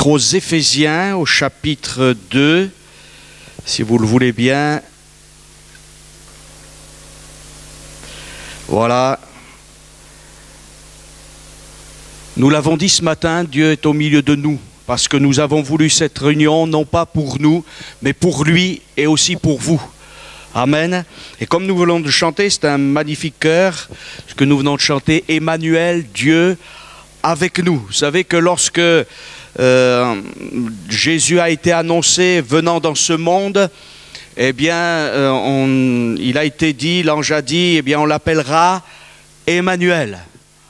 l'Épître aux Éphésiens, au chapitre 2, si vous le voulez bien. Voilà. Nous l'avons dit ce matin, Dieu est au milieu de nous, parce que nous avons voulu cette réunion, non pas pour nous, mais pour lui et aussi pour vous. Amen. Et comme nous venons de chanter, c'est un magnifique chœur, ce que nous venons de chanter, Emmanuel, Dieu avec nous. Vous savez que lorsque Jésus a été annoncé venant dans ce monde, eh bien, il a été dit, l'ange a dit, eh bien, on l'appellera Emmanuel.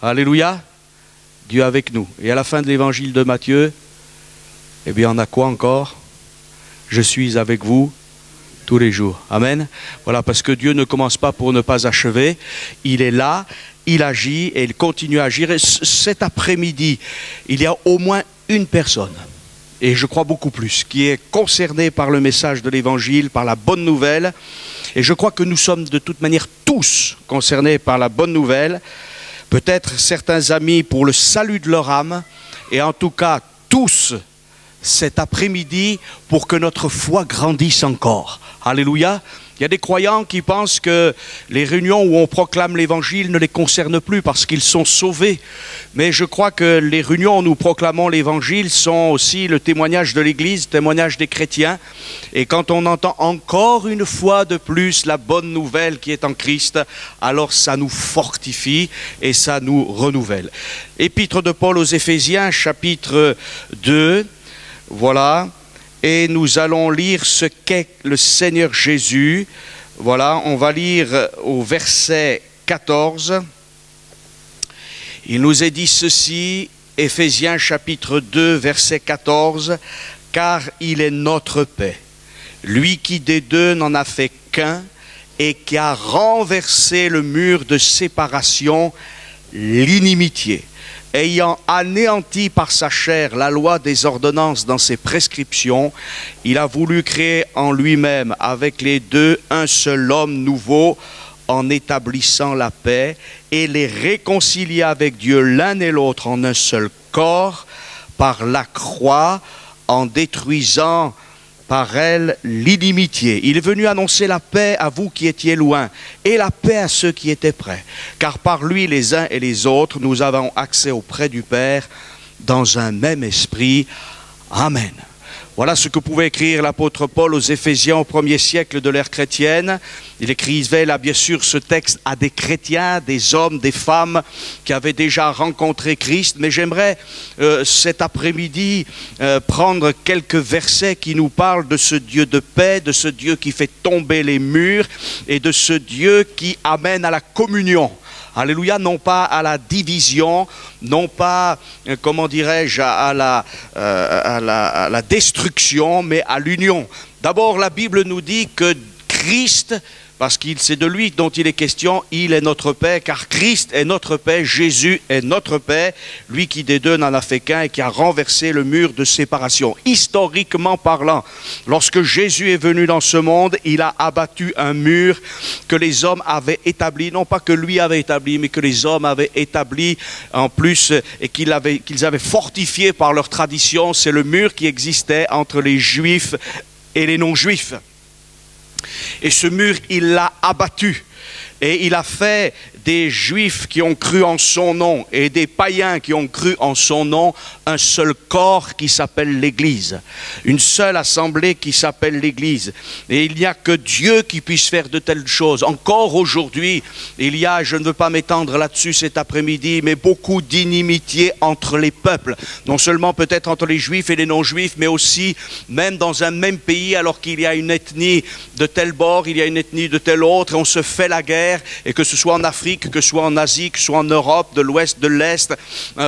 Alléluia. Dieu avec nous. Et à la fin de l'évangile de Matthieu, eh bien, on a quoi encore? Je suis avec vous tous les jours. Amen. Voilà, parce que Dieu ne commence pas pour ne pas achever. Il est là, il agit et il continue à agir. Et cet après-midi, il y a au moins une personne, et je crois beaucoup plus, qui est concernée par le message de l'évangile, par la bonne nouvelle. Et je crois que nous sommes de toute manière tous concernés par la bonne nouvelle. Peut-être certains amis pour le salut de leur âme, et en tout cas tous cet après-midi pour que notre foi grandisse encore. Alléluia. Il y a des croyants qui pensent que les réunions où on proclame l'évangile ne les concernent plus parce qu'ils sont sauvés. Mais je crois que les réunions où nous proclamons l'évangile sont aussi le témoignage de l'Église, le témoignage des chrétiens. Et quand on entend encore une fois de plus la bonne nouvelle qui est en Christ, alors ça nous fortifie et ça nous renouvelle. Épître de Paul aux Éphésiens, chapitre 2, voilà. Et nous allons lire ce qu'est le Seigneur Jésus. Voilà, on va lire au verset 14. Il nous est dit ceci, Éphésiens chapitre 2, verset 14. « Car il est notre paix, lui qui des deux n'en a fait qu'un, et qui a renversé le mur de séparation, l'inimitié. Ayant anéanti par sa chair la loi des ordonnances dans ses prescriptions, il a voulu créer en lui-même avec les deux un seul homme nouveau en établissant la paix et les réconcilier avec Dieu l'un et l'autre en un seul corps par la croix en détruisant par elle l'inimitié. Il est venu annoncer la paix à vous qui étiez loin et la paix à ceux qui étaient près. Car par lui, les uns et les autres, nous avons accès auprès du Père dans un même esprit. Amen. Voilà ce que pouvait écrire l'apôtre Paul aux Éphésiens au 1er siècle de l'ère chrétienne. Il écrivait là bien sûr ce texte à des chrétiens, des hommes, des femmes qui avaient déjà rencontré Christ. Mais j'aimerais cet après-midi prendre quelques versets qui nous parlent de ce Dieu de paix, de ce Dieu qui fait tomber les murs et de ce Dieu qui amène à la communion. Alléluia, non pas à la division, non pas, comment dirais-je, à la destruction, mais à l'union. D'abord, la Bible nous dit que Christ, parce que c'est de lui dont il est question, il est notre paix, car Christ est notre paix, Jésus est notre paix, lui qui des deux n'en a fait qu'un et qui a renversé le mur de séparation. Historiquement parlant, lorsque Jésus est venu dans ce monde, il a abattu un mur que les hommes avaient établi, non pas que lui avait établi, mais que les hommes avaient établi en plus et qu'ils avaient fortifié par leur tradition. C'est le mur qui existait entre les Juifs et les non-Juifs. Et ce mur, il l'a abattu. Et il a fait des Juifs qui ont cru en son nom et des païens qui ont cru en son nom un seul corps qui s'appelle l'Église. Une seule assemblée qui s'appelle l'Église. Et il n'y a que Dieu qui puisse faire de telles choses. Encore aujourd'hui, il y a, je ne veux pas m'étendre là-dessus cet après-midi, mais beaucoup d'inimitié entre les peuples. Non seulement peut-être entre les Juifs et les non-Juifs, mais aussi même dans un même pays, alors qu'il y a une ethnie de tel bord, il y a une ethnie de tel autre, et on se fait la guerre, et que ce soit en Afrique, que ce soit en Asie, que ce soit en Europe, de l'Ouest, de l'Est,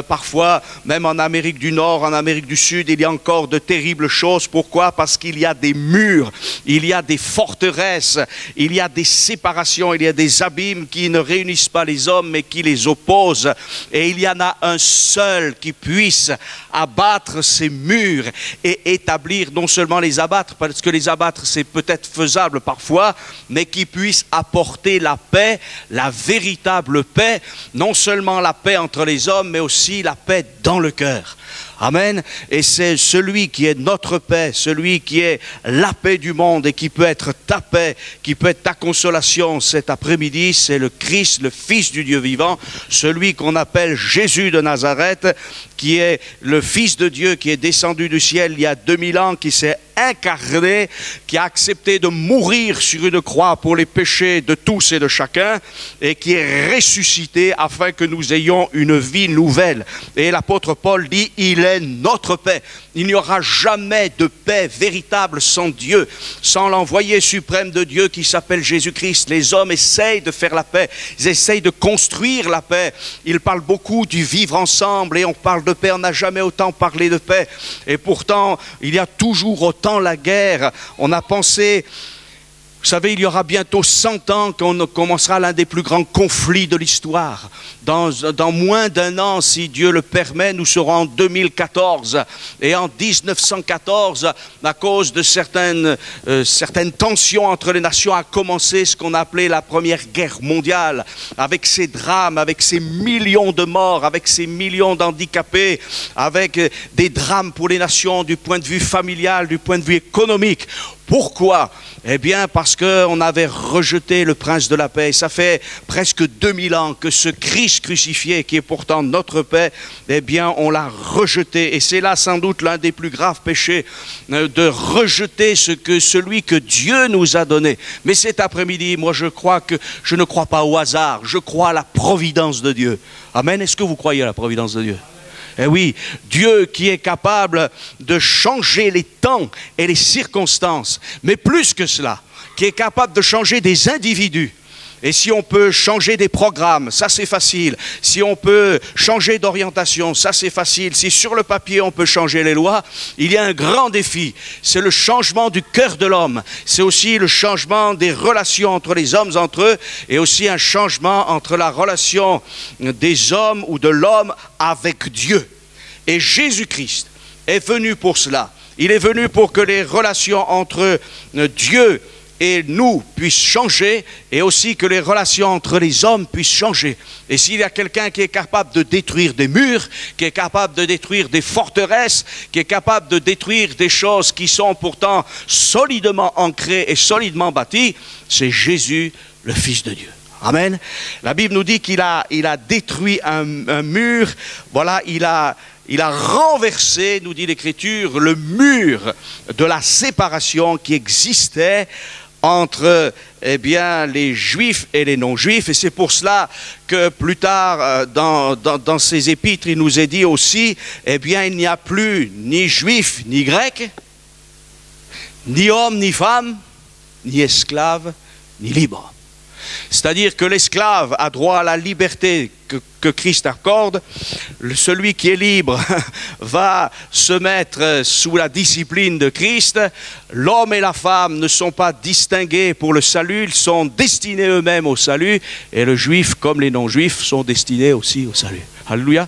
parfois même en Amérique du Nord, en Amérique du Sud, il y a encore de terribles choses. Pourquoi? Parce qu'il y a des murs, il y a des forteresses, il y a des séparations, il y a des abîmes qui ne réunissent pas les hommes mais qui les opposent. Et il y en a un seul qui puisse abattre ces murs et établir, non seulement les abattre, parce que les abattre c'est peut-être faisable parfois, mais qui puisse apporter apporter la paix, la véritable paix, non seulement la paix entre les hommes, mais aussi la paix dans le cœur. Amen. Et c'est celui qui est notre paix, celui qui est la paix du monde et qui peut être ta paix, qui peut être ta consolation cet après-midi, c'est le Christ, le Fils du Dieu vivant, celui qu'on appelle Jésus de Nazareth, qui est le Fils de Dieu, qui est descendu du ciel il y a 2000 ans, qui s'est incarné, qui a accepté de mourir sur une croix pour les péchés de tous et de chacun, et qui est ressuscité afin que nous ayons une vie nouvelle. Et l'apôtre Paul dit, il est notre paix. Il n'y aura jamais de paix véritable sans Dieu, sans l'envoyé suprême de Dieu qui s'appelle Jésus-Christ. Les hommes essayent de faire la paix, ils essayent de construire la paix. Ils parlent beaucoup du vivre ensemble et on parle de paix, on n'a jamais autant parlé de paix. Et pourtant, il y a toujours autant la guerre. On a pensé... Vous savez, il y aura bientôt 100 ans qu'on commencera l'un des plus grands conflits de l'histoire. Dans moins d'un an, si Dieu le permet, nous serons en 2014. Et en 1914, à cause de certaines tensions entre les nations, a commencé ce qu'on appelait la Première Guerre mondiale, avec ses drames, avec ses millions de morts, avec ses millions d'handicapés, avec des drames pour les nations du point de vue familial, du point de vue économique. Pourquoi? Eh bien, parce qu'on avait rejeté le prince de la paix. Ça fait presque 2000 ans que ce Christ crucifié, qui est pourtant notre paix, eh bien, on l'a rejeté. Et c'est là sans doute l'un des plus graves péchés, de rejeter celui que Dieu nous a donné. Mais cet après-midi, moi, je ne crois pas au hasard. Je crois à la providence de Dieu. Amen. Est-ce que vous croyez à la providence de Dieu? Eh oui, Dieu qui est capable de changer les temps et les circonstances, mais plus que cela, qui est capable de changer des individus. Et si on peut changer des programmes, ça c'est facile. Si on peut changer d'orientation, ça c'est facile. Si sur le papier on peut changer les lois, il y a un grand défi. C'est le changement du cœur de l'homme. C'est aussi le changement des relations entre les hommes entre eux et aussi un changement entre la relation des hommes ou de l'homme avec Dieu. Et Jésus-Christ est venu pour cela. Il est venu pour que les relations entre Dieu et nous puissent changer et aussi que les relations entre les hommes puissent changer. Et s'il y a quelqu'un qui est capable de détruire des murs, qui est capable de détruire des forteresses, qui est capable de détruire des choses qui sont pourtant solidement ancrées et solidement bâties, c'est Jésus, le Fils de Dieu. Amen. La Bible nous dit qu'il a détruit un mur, voilà, il a renversé, nous dit l'Écriture, le mur de la séparation qui existait entre les Juifs et les non-Juifs. Et c'est pour cela que plus tard, dans ses épîtres, il nous est dit aussi, il n'y a plus ni Juifs ni Grecs, ni hommes ni femmes, ni esclaves ni libres. C'est-à-dire que l'esclave a droit à la liberté que Christ accorde. Celui qui est libre va se mettre sous la discipline de Christ. L'homme et la femme ne sont pas distingués pour le salut, ils sont destinés eux-mêmes au salut. Et le juif comme les non-juifs sont destinés aussi au salut. Alléluia.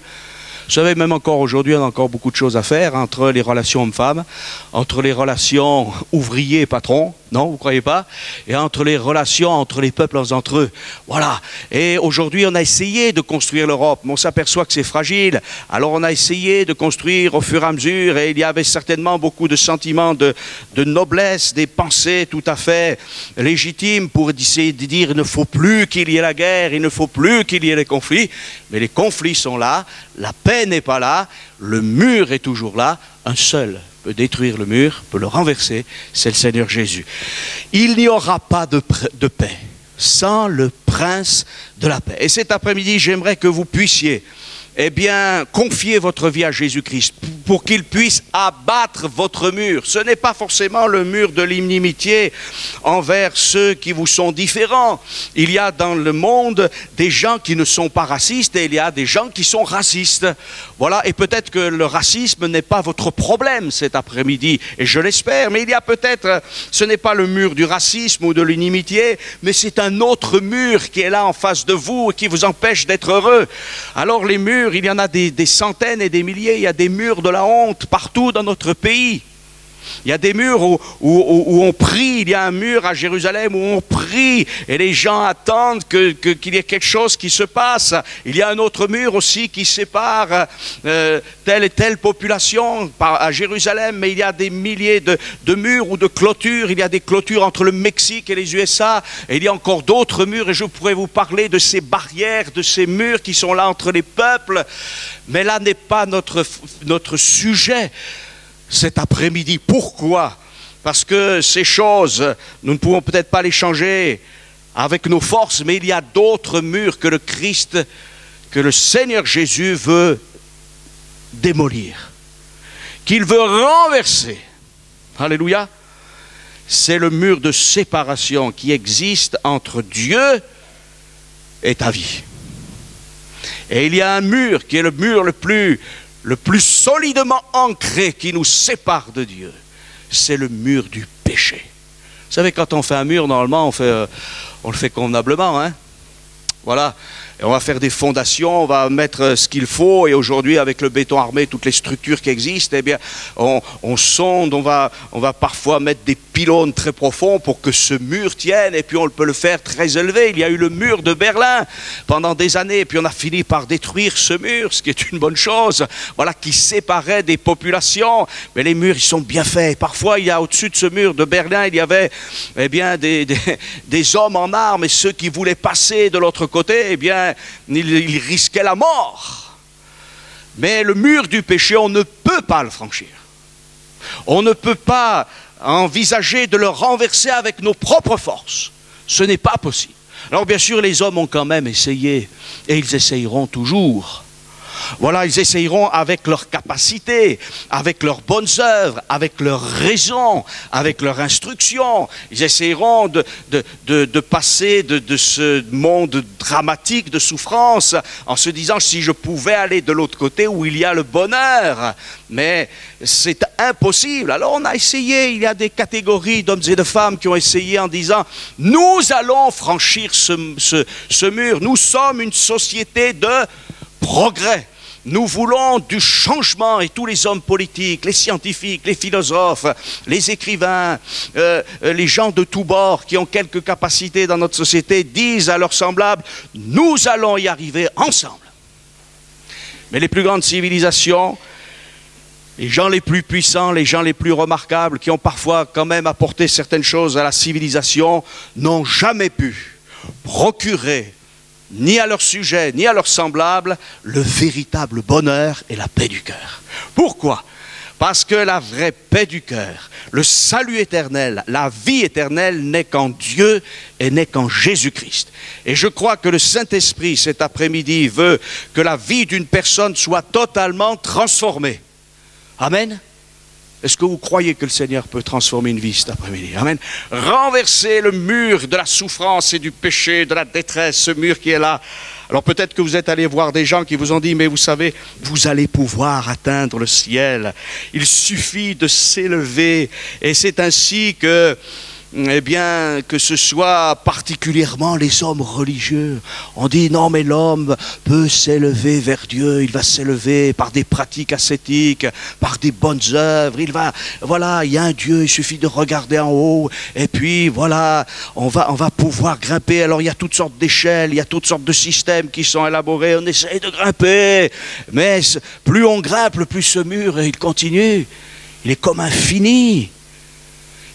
Vous savez, même encore aujourd'hui, on a encore beaucoup de choses à faire entre les relations hommes-femmes, entre les relations ouvriers-patrons, non, vous ne croyez pas? Et entre les relations entre les peuples entre eux. Voilà. Et aujourd'hui, on a essayé de construire l'Europe, mais on s'aperçoit que c'est fragile. Alors on a essayé de construire au fur et à mesure, et il y avait certainement beaucoup de sentiments de noblesse, des pensées tout à fait légitimes pour essayer de dire il ne faut plus qu'il y ait la guerre, il ne faut plus qu'il y ait les conflits. Mais les conflits sont là, la paix n'est pas là, le mur est toujours là, un seul peut détruire le mur, peut le renverser, c'est le Seigneur Jésus. Il n'y aura pas de paix sans le prince de la paix. Et cet après-midi, j'aimerais que vous puissiez confier votre vie à Jésus-Christ pour qu'il puisse abattre votre mur. Ce n'est pas forcément le mur de l'inimitié envers ceux qui vous sont différents. Il y a dans le monde des gens qui ne sont pas racistes et il y a des gens qui sont racistes. Voilà, et peut-être que le racisme n'est pas votre problème cet après-midi, et je l'espère, mais il y a peut-être, ce n'est pas le mur du racisme ou de l'inimitié, mais c'est un autre mur qui est là en face de vous et qui vous empêche d'être heureux. Alors les murs, il y en a des centaines et des milliers, il y a des murs de la honte partout dans notre pays. Il y a des murs où on prie. Il y a un mur à Jérusalem où on prie et les gens attendent qu'il y ait quelque chose qui se passe. Il y a un autre mur aussi qui sépare telle et telle population à Jérusalem, mais il y a des milliers de murs ou de clôtures. Il y a des clôtures entre le Mexique et les USA, et il y a encore d'autres murs, et je pourrais vous parler de ces barrières, de ces murs qui sont là entre les peuples, mais là n'est pas notre sujet cet après-midi. Pourquoi? Parce que ces choses, nous ne pouvons peut-être pas les changer avec nos forces, mais il y a d'autres murs que le Christ, que le Seigneur Jésus veut démolir, qu'il veut renverser. Alléluia. C'est le mur de séparation qui existe entre Dieu et ta vie. Et il y a un mur qui est le mur le plus solidement ancré qui nous sépare de Dieu. C'est le mur du péché. Vous savez, quand on fait un mur, normalement, on le fait convenablement, hein? Voilà. Et on va faire des fondations, on va mettre ce qu'il faut, et aujourd'hui, avec le béton armé, toutes les structures qui existent, eh bien, on sonde, on va parfois mettre des pylônes très profonds pour que ce mur tienne, et puis on peut le faire très élevé. Il y a eu le mur de Berlin pendant des années, et puis on a fini par détruire ce mur, ce qui est une bonne chose, voilà, qui séparait des populations. Mais les murs, ils sont bien faits. Et parfois, il y a au-dessus de ce mur de Berlin, il y avait, eh bien, des hommes en armes, et ceux qui voulaient passer de l'autre côté, eh bien, ils risquaient la mort. Mais le mur du péché, on ne peut pas le franchir. On ne peut pas envisager de le renverser avec nos propres forces. Ce n'est pas possible. Alors bien sûr, les hommes ont quand même essayé, et ils essayeront toujours. Voilà, ils essayeront avec leurs capacités, avec leurs bonnes œuvres, avec leurs raisons, avec leur instruction. Ils essayeront de passer de ce monde dramatique de souffrance en se disant, si je pouvais aller de l'autre côté où il y a le bonheur. Mais c'est impossible. Alors on a essayé, il y a des catégories d'hommes et de femmes qui ont essayé en disant, nous allons franchir ce mur. Nous sommes une société de progrès. Nous voulons du changement, et tous les hommes politiques, les scientifiques, les philosophes, les écrivains, les gens de tous bords qui ont quelques capacités dans notre société disent à leurs semblables, nous allons y arriver ensemble. Mais les plus grandes civilisations, les gens les plus puissants, les gens les plus remarquables, qui ont parfois quand même apporté certaines choses à la civilisation, n'ont jamais pu procurer ni à leur sujet, ni à leurs semblables, le véritable bonheur et la paix du cœur. Pourquoi? Parce que la vraie paix du cœur, le salut éternel, la vie éternelle n'est qu'en Dieu et n'est qu'en Jésus-Christ. Et je crois que le Saint-Esprit, cet après-midi, veut que la vie d'une personne soit totalement transformée. Amen. Est-ce que vous croyez que le Seigneur peut transformer une vie cet après-midi? Amen. Renverser le mur de la souffrance et du péché, de la détresse, ce mur qui est là. Alors peut-être que vous êtes allé voir des gens qui vous ont dit, mais vous savez, vous allez pouvoir atteindre le ciel. Il suffit de s'élever. Et c'est ainsi que, eh bien, que ce soit particulièrement les hommes religieux. On dit non, mais l'homme peut s'élever vers Dieu, il va s'élever par des pratiques ascétiques, par des bonnes œuvres, voilà, il y a un Dieu, il suffit de regarder en haut, et puis voilà, on va pouvoir grimper. Alors il y a toutes sortes d'échelles, il y a toutes sortes de systèmes qui sont élaborés, on essaye de grimper, mais plus on grimpe, plus ce mur, il continue, il est comme infini.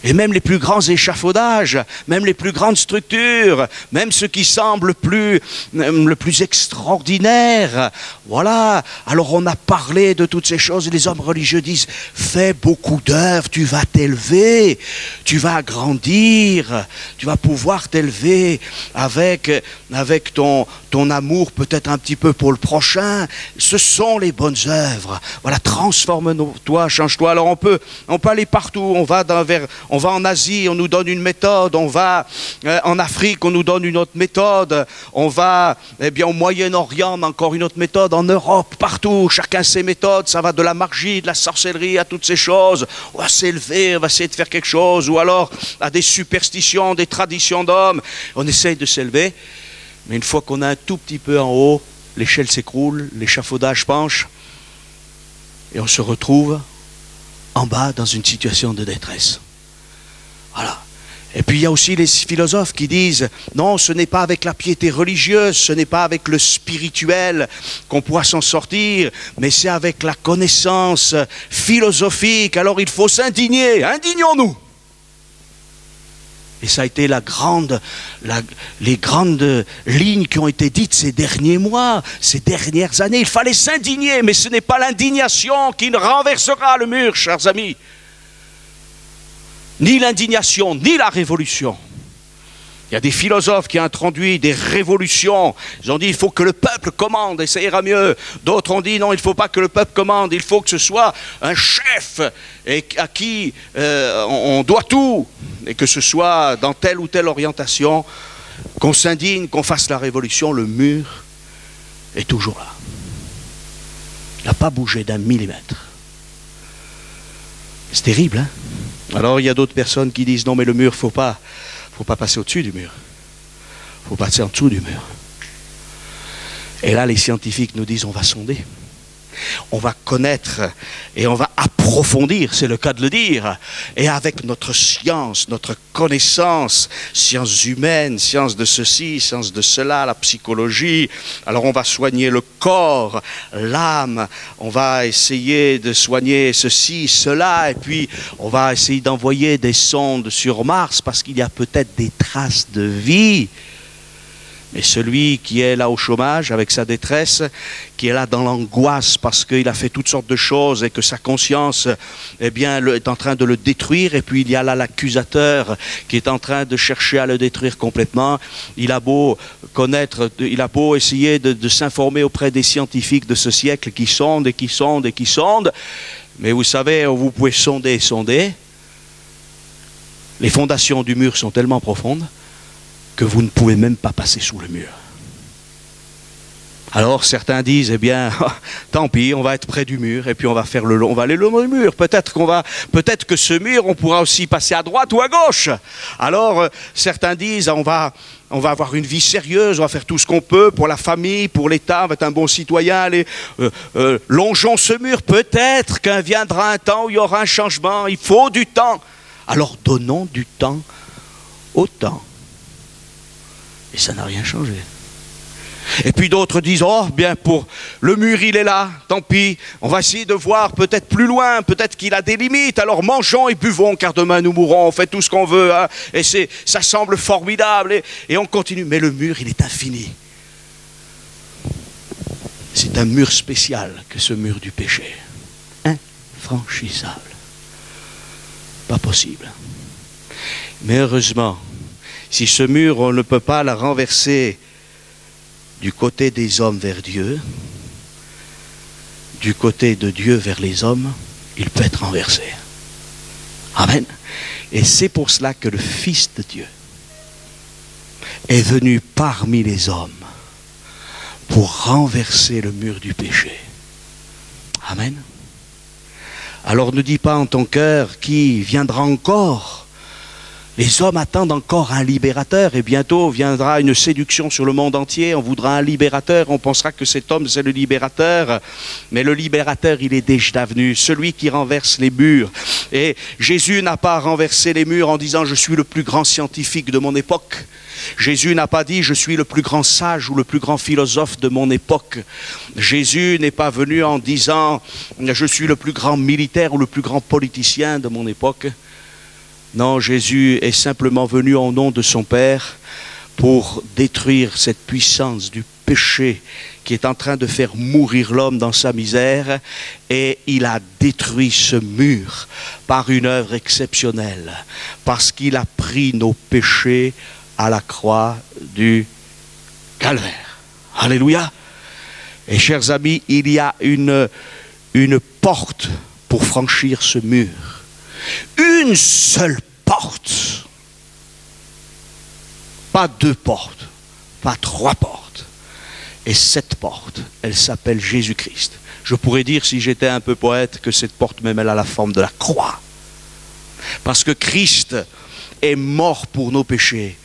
Et même les plus grands échafaudages, même les plus grandes structures, même ce qui semble le plus extraordinaire. Voilà. Alors on a parlé de toutes ces choses et les hommes religieux disent, fais beaucoup d'œuvres, tu vas t'élever, tu vas grandir, tu vas pouvoir t'élever avec ton amour peut-être un petit peu pour le prochain. Ce sont les bonnes œuvres. Voilà, transforme-toi, change-toi. Alors on peut aller partout, on va en Asie, on nous donne une méthode, on va en Afrique, on nous donne une autre méthode, on va au Moyen-Orient, encore une autre méthode, en Europe, partout, chacun ses méthodes, ça va de la magie, de la sorcellerie à toutes ces choses. On va s'élever, on va essayer de faire quelque chose, ou alors à des superstitions, des traditions d'hommes. On essaye de s'élever, mais une fois qu'on a un tout petit peu en haut, l'échelle s'écroule, l'échafaudage penche, et on se retrouve en bas dans une situation de détresse. Voilà. Et puis il y a aussi les philosophes qui disent non, ce n'est pas avec la piété religieuse, ce n'est pas avec le spirituel qu'on pourra s'en sortir, mais c'est avec la connaissance philosophique. Alors il faut s'indigner, indignons-nous. Et ça a été les grandes lignes qui ont été dites ces derniers mois, ces dernières années. Il fallait s'indigner, mais ce n'est pas l'indignation qui renversera le mur, chers amis. Ni l'indignation, ni la révolution. Il y a des philosophes qui ont introduit des révolutions. Ils ont dit il faut que le peuple commande et ça ira mieux. D'autres ont dit non, il ne faut pas que le peuple commande, il faut que ce soit un chef et à qui on doit tout. Et que ce soit dans telle ou telle orientation, qu'on s'indigne, qu'on fasse la révolution, le mur est toujours là. Il n'a pas bougé d'un millimètre. C'est terrible, hein? Alors il y a d'autres personnes qui disent non mais le mur, faut pas passer au-dessus du mur. Il faut passer en dessous du mur. Et là les scientifiques nous disent on va sonder. On va connaître et on va approfondir, c'est le cas de le dire. Et avec notre science, notre connaissance, sciences humaines, sciences de ceci, sciences de cela, la psychologie. Alors on va soigner le corps, l'âme, on va essayer de soigner ceci, cela. Et puis on va essayer d'envoyer des sondes sur Mars parce qu'il y a peut-être des traces de vie. Mais celui qui est là au chômage avec sa détresse, qui est là dans l'angoisse parce qu'il a fait toutes sortes de choses et que sa conscience eh bien, est en train de le détruire, et puis il y a là l'accusateur qui est en train de chercher à le détruire complètement. Il a beau connaître, il a beau essayer de s'informer auprès des scientifiques de ce siècle qui sondent et qui sondent et qui sondent, mais vous savez, vous pouvez sonder et sonder. Les fondations du mur sont tellement profondes que vous ne pouvez même pas passer sous le mur. Alors certains disent, eh bien, tant pis, on va être près du mur et puis on va faire on va aller le long du mur. Peut-être que ce mur, on pourra aussi passer à droite ou à gauche. Alors certains disent, on va avoir une vie sérieuse, on va faire tout ce qu'on peut pour la famille, pour l'État, on va être un bon citoyen. Allez, longeons ce mur. Peut-être qu'un viendra un temps où il y aura un changement. Il faut du temps. Alors donnons du temps au temps. Et ça n'a rien changé. Et puis d'autres disent, oh bien pour le mur il est là, tant pis, on va essayer de voir peut-être plus loin, peut-être qu'il a des limites, alors mangeons et buvons car demain nous mourrons, on fait tout ce qu'on veut, hein, et ça semble formidable, et on continue. Mais le mur il est infini. C'est un mur spécial que ce mur du péché. Infranchissable. Pas possible. Mais heureusement, si ce mur, on ne peut pas la renverser du côté des hommes vers Dieu, du côté de Dieu vers les hommes, il peut être renversé. Amen. Et c'est pour cela que le Fils de Dieu est venu parmi les hommes pour renverser le mur du péché. Amen. Alors ne dis pas en ton cœur qui viendra encore. Les hommes attendent encore un libérateur et bientôt viendra une séduction sur le monde entier. On voudra un libérateur, on pensera que cet homme c'est le libérateur. Mais le libérateur il est déjà venu, celui qui renverse les murs. Et Jésus n'a pas renversé les murs en disant je suis le plus grand scientifique de mon époque. Jésus n'a pas dit je suis le plus grand sage ou le plus grand philosophe de mon époque. Jésus n'est pas venu en disant je suis le plus grand militaire ou le plus grand politicien de mon époque. Non, Jésus est simplement venu au nom de son Père pour détruire cette puissance du péché qui est en train de faire mourir l'homme dans sa misère, et il a détruit ce mur par une œuvre exceptionnelle, parce qu'il a pris nos péchés à la croix du calvaire. Alléluia. Et chers amis, il y a une porte pour franchir ce mur. Une seule porte. Pas deux portes, pas trois portes. Et cette porte, elle s'appelle Jésus-Christ. Je pourrais dire, si j'étais un peu poète, que cette porte même elle a la forme de la croix. Parce que Christ est mort pour nos péchés.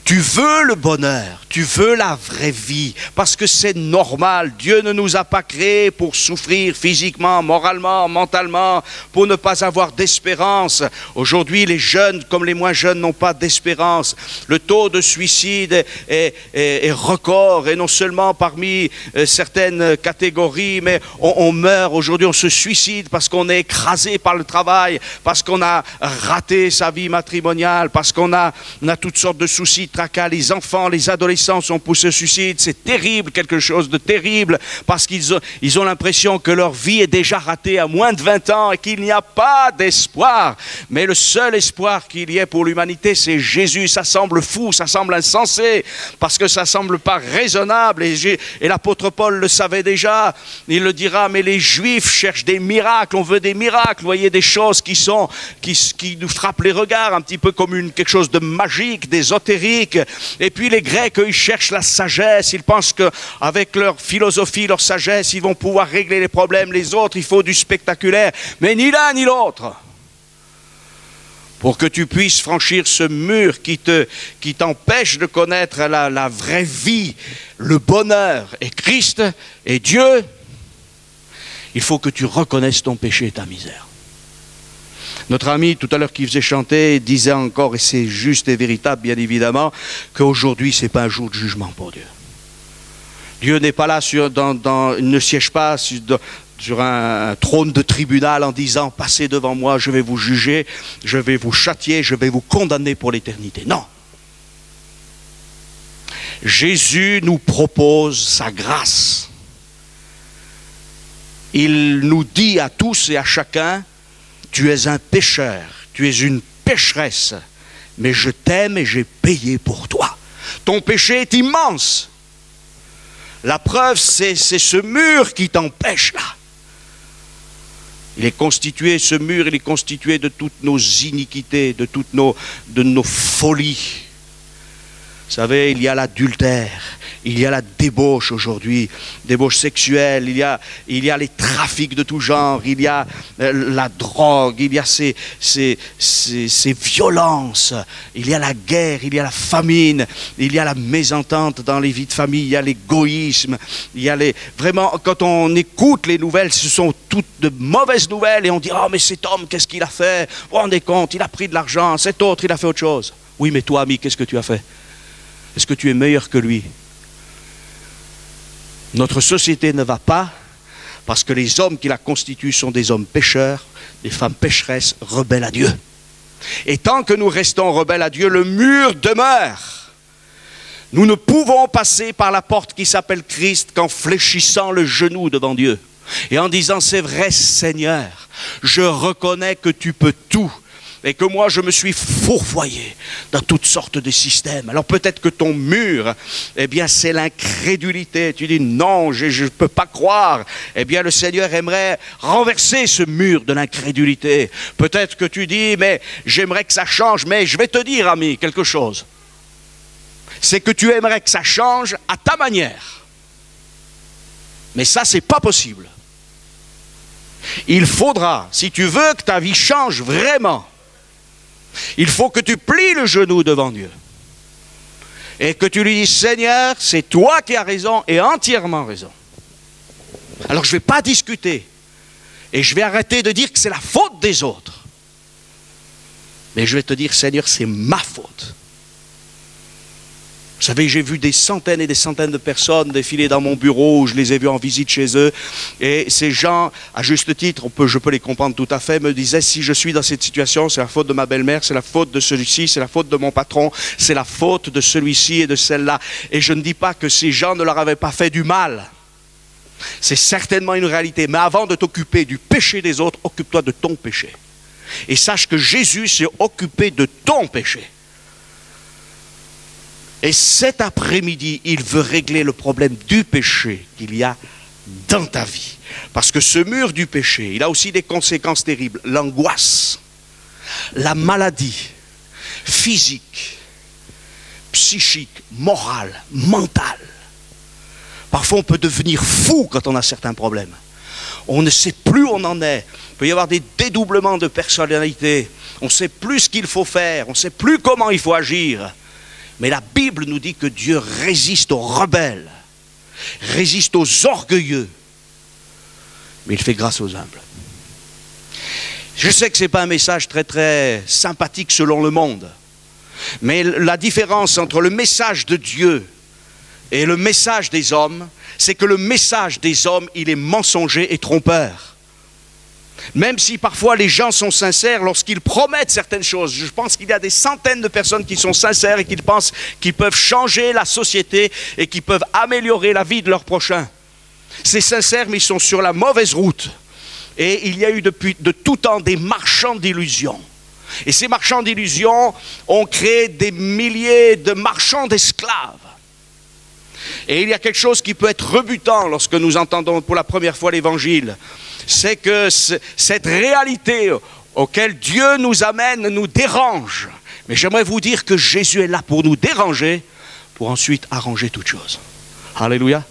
Tu veux le bonheur, tu veux la vraie vie, parce que c'est normal. Dieu ne nous a pas créés pour souffrir physiquement, moralement, mentalement, pour ne pas avoir d'espérance. Aujourd'hui, les jeunes comme les moins jeunes n'ont pas d'espérance. Le taux de suicide est record, et non seulement parmi certaines catégories, mais on meurt aujourd'hui, on se suicide parce qu'on est écrasé par le travail, parce qu'on a raté sa vie matrimoniale, parce qu'on a toutes sortes de soucis, tracas. Les enfants, les adolescents sont poussés au suicide. C'est terrible, quelque chose de terrible, parce qu'ils ont l'impression que leur vie est déjà ratée à moins de 20 ans et qu'il n'y a pas d'espoir. Mais le seul espoir qu'il y ait pour l'humanité, c'est Jésus. Ça semble fou, ça semble insensé, parce que ça semble pas raisonnable. Et l'apôtre Paul le savait déjà. Il le dira, mais les Juifs cherchent des miracles. On veut des miracles. Vous voyez, des choses qui nous frappent les regards, un petit peu comme quelque chose de magique, d'ésotérique. Et puis les Grecs, eux, ils cherchent la sagesse. Ils pensent qu'avec leur philosophie, leur sagesse, ils vont pouvoir régler les problèmes. Les autres, il faut du spectaculaire. Mais ni l'un ni l'autre. Pour que tu puisses franchir ce mur qui t'empêche de connaître la vraie vie, le bonheur et Christ et Dieu, il faut que tu reconnaisses ton péché et ta misère. Notre ami, tout à l'heure, qui faisait chanter, disait encore, et c'est juste et véritable, bien évidemment, qu'aujourd'hui, ce n'est pas un jour de jugement pour Dieu. Dieu n'est pas là, il ne siège pas sur un trône de tribunal en disant, passez devant moi, je vais vous juger, je vais vous châtier, je vais vous condamner pour l'éternité. Non. Jésus nous propose sa grâce. Il nous dit à tous et à chacun, tu es un pécheur, tu es une pécheresse, mais je t'aime et j'ai payé pour toi. Ton péché est immense. La preuve, c'est ce mur qui t'empêche là. Ce mur, il est constitué de toutes nos iniquités, de toutes nos folies. Vous savez, il y a l'adultère, il y a la débauche aujourd'hui, débauche sexuelle, il y a les trafics de tout genre, il y a la drogue, il y a ces violences, il y a la guerre, il y a la famine, il y a la mésentente dans les vies de famille, il y a l'égoïsme, il y a vraiment, quand on écoute les nouvelles, ce sont toutes de mauvaises nouvelles et on dit « Oh, mais cet homme, qu'est-ce qu'il a fait? Vous vous rendez compte, il a pris de l'argent, cet autre, il a fait autre chose. » Oui, mais toi, ami, qu'est-ce que tu as fait? Est-ce que tu es meilleur que lui? Notre société ne va pas parce que les hommes qui la constituent sont des hommes pécheurs, des femmes pécheresses, rebelles à Dieu. Et tant que nous restons rebelles à Dieu, le mur demeure. Nous ne pouvons passer par la porte qui s'appelle Christ qu'en fléchissant le genou devant Dieu et en disant, c'est vrai Seigneur, je reconnais que tu peux tout. Et que moi je me suis fourvoyé dans toutes sortes de systèmes. Alors peut-être que ton mur, eh bien c'est l'incrédulité. Tu dis non, je ne peux pas croire. Eh bien le Seigneur aimerait renverser ce mur de l'incrédulité. Peut-être que tu dis, mais j'aimerais que ça change. Mais je vais te dire, ami, quelque chose. C'est que tu aimerais que ça change à ta manière. Mais ça, c'est pas possible. Il faudra, si tu veux que ta vie change vraiment, il faut que tu plies le genou devant Dieu et que tu lui dis, Seigneur, c'est toi qui as raison et entièrement raison. Alors je ne vais pas discuter et je vais arrêter de dire que c'est la faute des autres. Mais je vais te dire, Seigneur, c'est ma faute. Vous savez, j'ai vu des centaines et des centaines de personnes défiler dans mon bureau, où je les ai vus en visite chez eux. Et ces gens, à juste titre, je peux les comprendre tout à fait, me disaient, si je suis dans cette situation, c'est la faute de ma belle-mère, c'est la faute de celui-ci, c'est la faute de mon patron, c'est la faute de celui-ci et de celle-là. Et je ne dis pas que ces gens ne leur avaient pas fait du mal. C'est certainement une réalité. Mais avant de t'occuper du péché des autres, occupe-toi de ton péché. Et sache que Jésus s'est occupé de ton péché. Et cet après-midi, il veut régler le problème du péché qu'il y a dans ta vie. Parce que ce mur du péché, il a aussi des conséquences terribles. L'angoisse, la maladie physique, psychique, morale, mentale. Parfois, on peut devenir fou quand on a certains problèmes. On ne sait plus où on en est. Il peut y avoir des dédoublements de personnalité. On ne sait plus ce qu'il faut faire. On ne sait plus comment il faut agir. Mais la Bible nous dit que Dieu résiste aux rebelles, résiste aux orgueilleux, mais il fait grâce aux humbles. Je sais que ce n'est pas un message très très sympathique selon le monde, mais la différence entre le message de Dieu et le message des hommes, c'est que le message des hommes, il est mensonger et trompeur. Même si parfois les gens sont sincères lorsqu'ils promettent certaines choses. Je pense qu'il y a des centaines de personnes qui sont sincères et qui pensent qu'ils peuvent changer la société et qu'ils peuvent améliorer la vie de leurs prochains. C'est sincère, mais ils sont sur la mauvaise route. Et il y a eu depuis de tout temps des marchands d'illusions. Et ces marchands d'illusions ont créé des milliers de marchands d'esclaves. Et il y a quelque chose qui peut être rebutant lorsque nous entendons pour la première fois l'évangile. C'est que cette réalité auquel Dieu nous amène nous dérange. Mais j'aimerais vous dire que Jésus est là pour nous déranger, pour ensuite arranger toutes choses. Alléluia.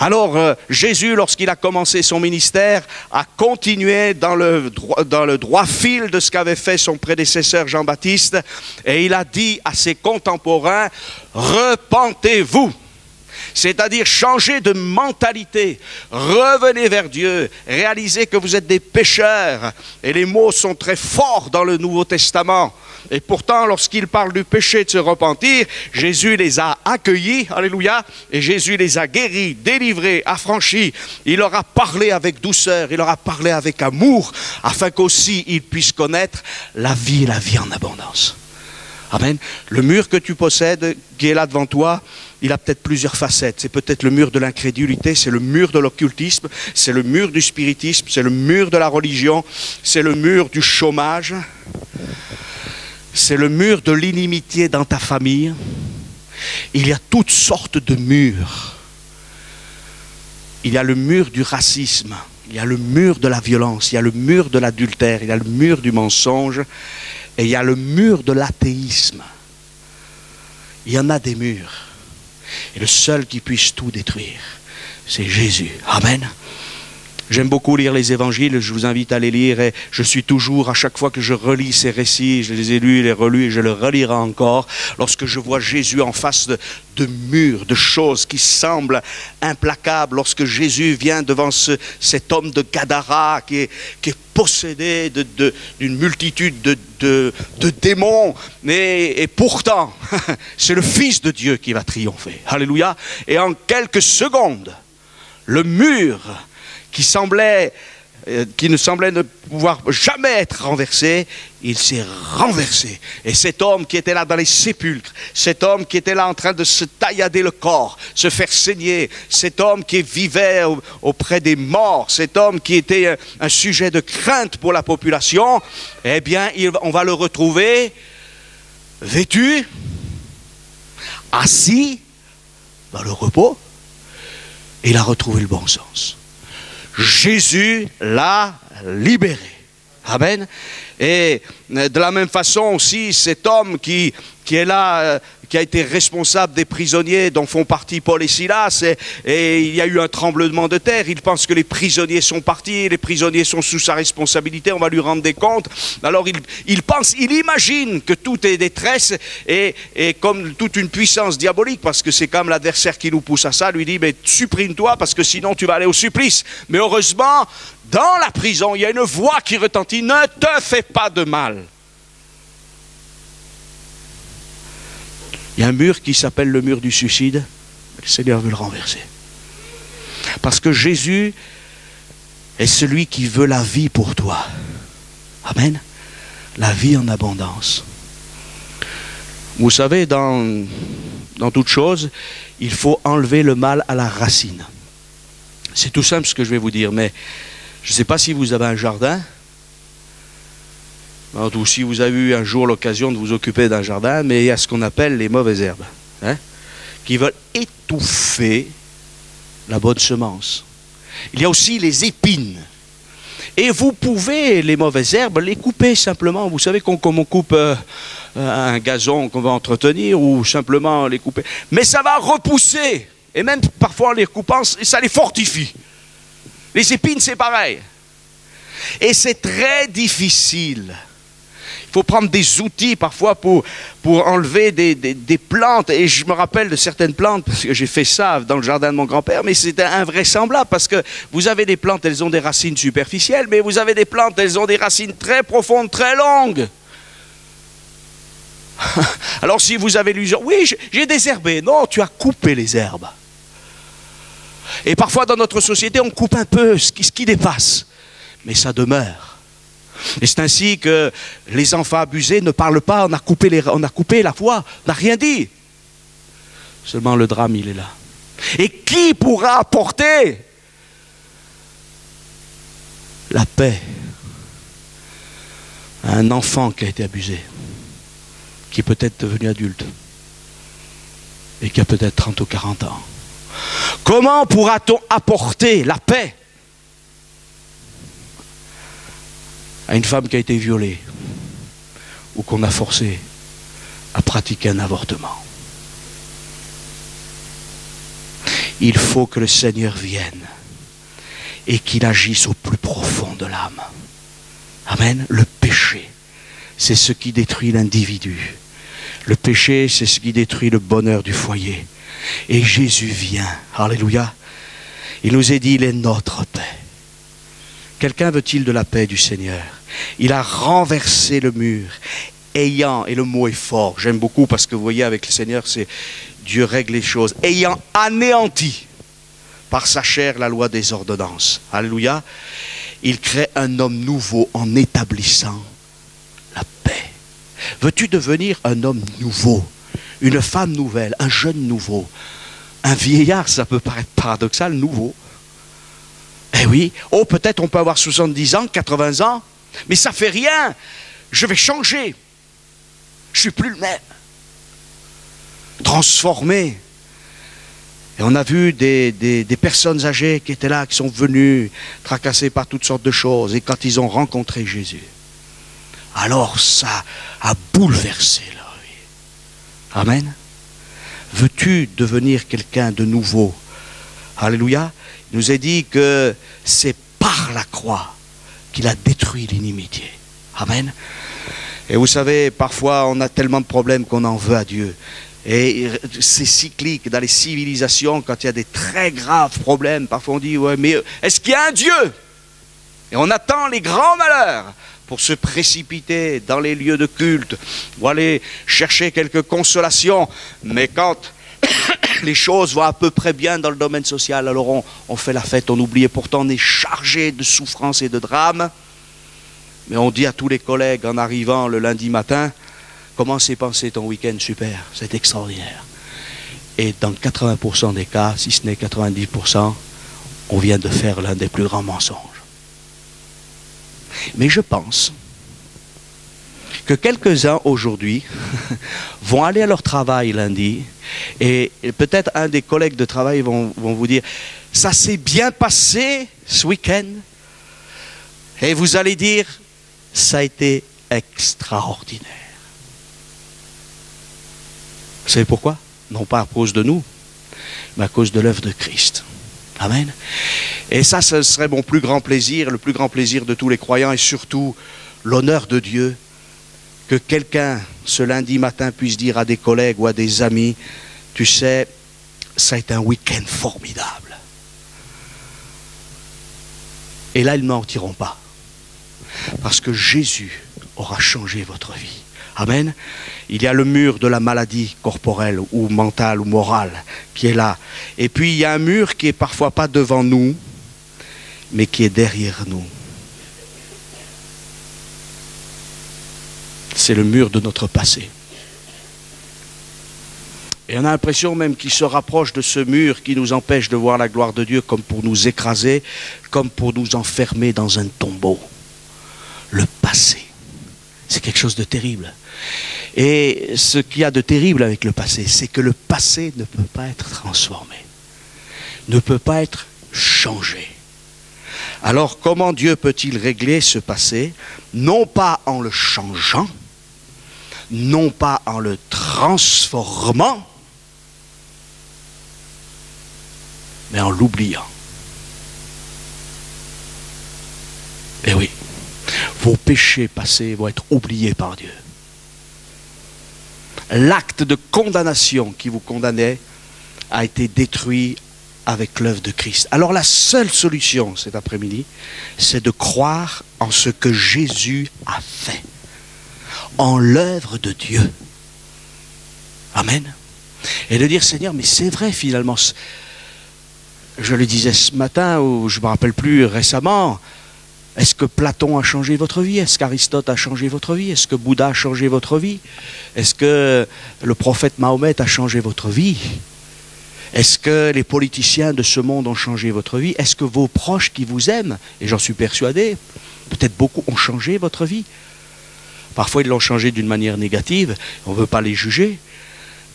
Alors Jésus, lorsqu'il a commencé son ministère, a continué dans le droit fil de ce qu'avait fait son prédécesseur Jean-Baptiste, et il a dit à ses contemporains, repentez-vous. C'est-à-dire changer de mentalité, revenez vers Dieu, réalisez que vous êtes des pécheurs. Et les mots sont très forts dans le Nouveau Testament. Et pourtant, lorsqu'il parle du péché de se repentir, Jésus les a accueillis, alléluia, et Jésus les a guéris, délivrés, affranchis. Il leur a parlé avec douceur, il leur a parlé avec amour, afin qu'aussi ils puissent connaître la vie et la vie en abondance. Amen. Le mur que tu possèdes, qui est là devant toi, il a peut-être plusieurs facettes. C'est peut-être le mur de l'incrédulité, c'est le mur de l'occultisme, c'est le mur du spiritisme, c'est le mur de la religion, c'est le mur du chômage, c'est le mur de l'inimitié dans ta famille. Il y a toutes sortes de murs. Il y a le mur du racisme, il y a le mur de la violence, il y a le mur de l'adultère, il y a le mur du mensonge, et il y a le mur de l'athéisme. Il y en a des murs. Et le seul qui puisse tout détruire, c'est Jésus. Amen. J'aime beaucoup lire les évangiles, je vous invite à les lire. Et je suis toujours, à chaque fois que je relis ces récits, je les ai lus, les relus et je les relirai encore. Lorsque je vois Jésus en face de murs, de choses qui semblent implacables, lorsque Jésus vient devant cet homme de Gadara qui est possédé d'une multitude de démons, et pourtant, c'est le Fils de Dieu qui va triompher. Alléluia. Et en quelques secondes, le mur qui ne semblait ne pouvoir jamais être renversé, il s'est renversé. Et cet homme qui était là dans les sépulcres, cet homme qui était là en train de se taillader le corps, se faire saigner, cet homme qui vivait auprès des morts, cet homme qui était un sujet de crainte pour la population, eh bien, on va le retrouver vêtu, assis, dans le repos, et il a retrouvé le bon sens. Jésus l'a libéré. Amen. Et de la même façon aussi, cet homme qui est là, qui a été responsable des prisonniers dont font partie Paul et Silas, et il y a eu un tremblement de terre. Il pense que les prisonniers sont partis, les prisonniers sont sous sa responsabilité, on va lui rendre des comptes. Alors il imagine que tout est détresse, et comme toute une puissance diabolique, parce que c'est comme l'adversaire qui nous pousse à ça, lui dit, mais supprime-toi parce que sinon tu vas aller au supplice. Mais heureusement, dans la prison, il y a une voix qui retentit, ne te fais pas de mal. Il y a un mur qui s'appelle le mur du suicide. Le Seigneur veut le renverser. Parce que Jésus est celui qui veut la vie pour toi. Amen. La vie en abondance. Vous savez, dans toute chose, il faut enlever le mal à la racine. C'est tout simple ce que je vais vous dire, mais je ne sais pas si vous avez un jardin, ou si vous avez eu un jour l'occasion de vous occuper d'un jardin, mais il y a ce qu'on appelle les mauvaises herbes, qui veulent étouffer la bonne semence. Il y a aussi les épines. Et vous pouvez, les mauvaises herbes, les couper simplement. Vous savez comme on coupe un gazon qu'on va entretenir, ou simplement les couper. Mais ça va repousser. Et même parfois en les coupant, ça les fortifie. Les épines, c'est pareil. Et c'est très difficile. faut prendre des outils parfois pour enlever des plantes. Et je me rappelle de certaines plantes, parce que j'ai fait ça dans le jardin de mon grand-père, mais c'était invraisemblable, parce que vous avez des plantes, elles ont des racines superficielles, mais vous avez des plantes, elles ont des racines très profondes, très longues. Alors si vous avez l'illusion, oui, j'ai désherbé. Non, tu as coupé les herbes. Et parfois dans notre société, on coupe un peu ce qui dépasse. Mais ça demeure. Et c'est ainsi que les enfants abusés ne parlent pas, on a coupé la voix, on n'a rien dit. Seulement le drame, il est là. Et qui pourra apporter la paix à un enfant qui a été abusé, qui est peut-être devenu adulte et qui a peut-être 30 ou 40 ans? Comment pourra-t-on apporter la paix à une femme qui a été violée ou qu'on a forcé à pratiquer un avortement? Il faut que le Seigneur vienne et qu'il agisse au plus profond de l'âme. Amen. Le péché, c'est ce qui détruit l'individu. Le péché, c'est ce qui détruit le bonheur du foyer. Et Jésus vient. Alléluia. Il nous est dit, il est notre paix. Quelqu'un veut-il de la paix du Seigneur? Il a renversé le mur, ayant, et le mot est fort, j'aime beaucoup parce que vous voyez avec le Seigneur, c'est Dieu règle les choses, ayant anéanti par sa chair la loi des ordonnances. Alléluia. Il crée un homme nouveau en établissant la paix. Veux-tu devenir un homme nouveau, une femme nouvelle, un jeune nouveau? Un vieillard, ça peut paraître paradoxal, nouveau. Eh oui, oh peut-être on peut avoir 70 ans, 80 ans, mais ça fait rien. Je vais changer. Je ne suis plus le même. Transformé. Et on a vu des personnes âgées qui étaient là, qui sont venues tracassées par toutes sortes de choses. Et quand ils ont rencontré Jésus, alors ça a bouleversé leur vie. Amen. Veux-tu devenir quelqu'un de nouveau? Alléluia. Il nous est dit que c'est par la croix qu'il a détruit l'inimitié. Amen. Et vous savez, parfois on a tellement de problèmes qu'on en veut à Dieu. Et c'est cyclique dans les civilisations, quand il y a des très graves problèmes, parfois on dit, ouais, mais est-ce qu'il y a un Dieu? Et on attend les grands malheurs pour se précipiter dans les lieux de culte, ou aller chercher quelques consolations. Mais quand les choses vont à peu près bien dans le domaine social, alors on fait la fête, on oublie, et pourtant on est chargé de souffrances et de drames. Mais on dit à tous les collègues en arrivant le lundi matin, comment s'est passé ton week-end? Super, c'est extraordinaire. Et dans 80% des cas, si ce n'est 90%, on vient de faire l'un des plus grands mensonges. Mais je pense que quelques-uns aujourd'hui vont aller à leur travail lundi et peut-être un des collègues de travail vont vous dire « ça s'est bien passé ce week-end » et vous allez dire « ça a été extraordinaire ». Vous savez pourquoi? Non pas à cause de nous, mais à cause de l'œuvre de Christ. Amen. Et ça, ce serait mon plus grand plaisir, le plus grand plaisir de tous les croyants et surtout l'honneur de Dieu, que quelqu'un ce lundi matin puisse dire à des collègues ou à des amis, tu sais, ça a été un week-end formidable. Et là, ils ne mentiront pas, parce que Jésus aura changé votre vie. Amen. Il y a le mur de la maladie corporelle ou mentale ou morale qui est là. Et puis il y a un mur qui est parfois pas devant nous, mais qui est derrière nous. C'est le mur de notre passé. Et on a l'impression même qu'il se rapproche de ce mur qui nous empêche de voir la gloire de Dieu, comme pour nous écraser, comme pour nous enfermer dans un tombeau. Le passé, c'est quelque chose de terrible. Et ce qu'il y a de terrible avec le passé, c'est que le passé ne peut pas être transformé, ne peut pas être changé. Alors comment Dieu peut-il régler ce passé? Non pas en le changeant, non pas en le transformant, mais en l'oubliant. Eh oui. vos péchés passés vont être oubliés par Dieu. L'acte de condamnation qui vous condamnait a été détruit avec l'œuvre de Christ. Alors la seule solution cet après-midi, c'est de croire en ce que Jésus a fait, en l'œuvre de Dieu. Amen. Et de dire, Seigneur, mais c'est vrai finalement. Je le disais ce matin, ou je ne me rappelle plus récemment, est-ce que Platon a changé votre vie? Est-ce qu'Aristote a changé votre vie? Est-ce que Bouddha a changé votre vie? Est-ce que le prophète Mahomet a changé votre vie? Est-ce que les politiciens de ce monde ont changé votre vie? Est-ce que vos proches qui vous aiment, et j'en suis persuadé, peut-être beaucoup ont changé votre vie? Parfois ils l'ont changé d'une manière négative, on ne veut pas les juger.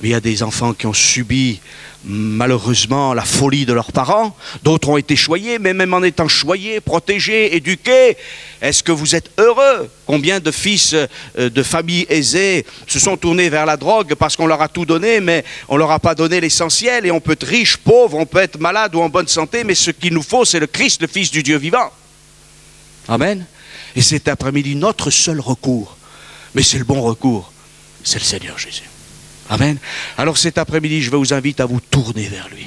Mais il y a des enfants qui ont subi malheureusement la folie de leurs parents. D'autres ont été choyés, mais même en étant choyés, protégés, éduqués, est-ce que vous êtes heureux? Combien de fils de familles aisées se sont tournés vers la drogue parce qu'on leur a tout donné, mais on ne leur a pas donné l'essentiel. Et on peut être riche, pauvre, on peut être malade ou en bonne santé, mais ce qu'il nous faut, c'est le Christ, le Fils du Dieu vivant. Amen. Et cet après-midi, notre seul recours, mais c'est le bon recours, c'est le Seigneur Jésus. Amen. Alors cet après-midi, je vous invite à vous tourner vers lui.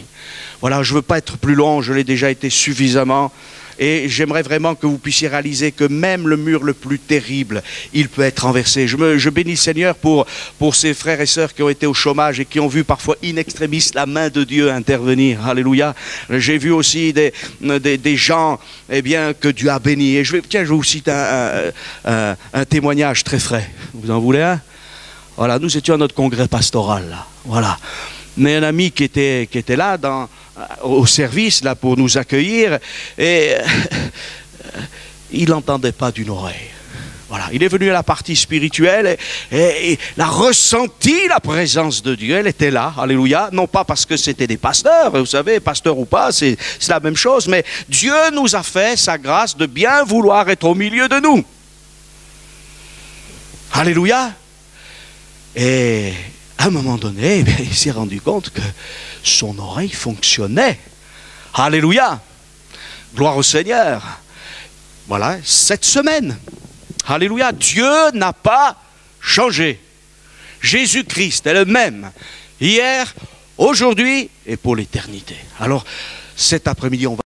Voilà, je ne veux pas être plus long, je l'ai déjà été suffisamment. Et j'aimerais vraiment que vous puissiez réaliser que même le mur le plus terrible, il peut être renversé. Je bénis le Seigneur pour ces frères et sœurs qui ont été au chômage et qui ont vu parfois in extremis la main de Dieu intervenir. Alléluia. J'ai vu aussi des gens que Dieu a bénis. Et je vous cite un témoignage très frais. Vous en voulez un? Voilà, nous étions à notre congrès pastoral, là. Voilà. Mais un ami qui était là au service là pour nous accueillir et il n'entendait pas d'une oreille. Voilà, il est venu à la partie spirituelle et il a ressenti la présence de Dieu. Elle était là, alléluia. Non pas parce que c'était des pasteurs, vous savez, pasteurs ou pas, c'est la même chose. Mais Dieu nous a fait sa grâce de bien vouloir être au milieu de nous. Alléluia. Et à un moment donné, il s'est rendu compte que son oreille fonctionnait. Alléluia. Gloire au Seigneur. Voilà, cette semaine. Alléluia. Dieu n'a pas changé. Jésus-Christ est le même. Hier, aujourd'hui et pour l'éternité. Alors, cet après-midi, on va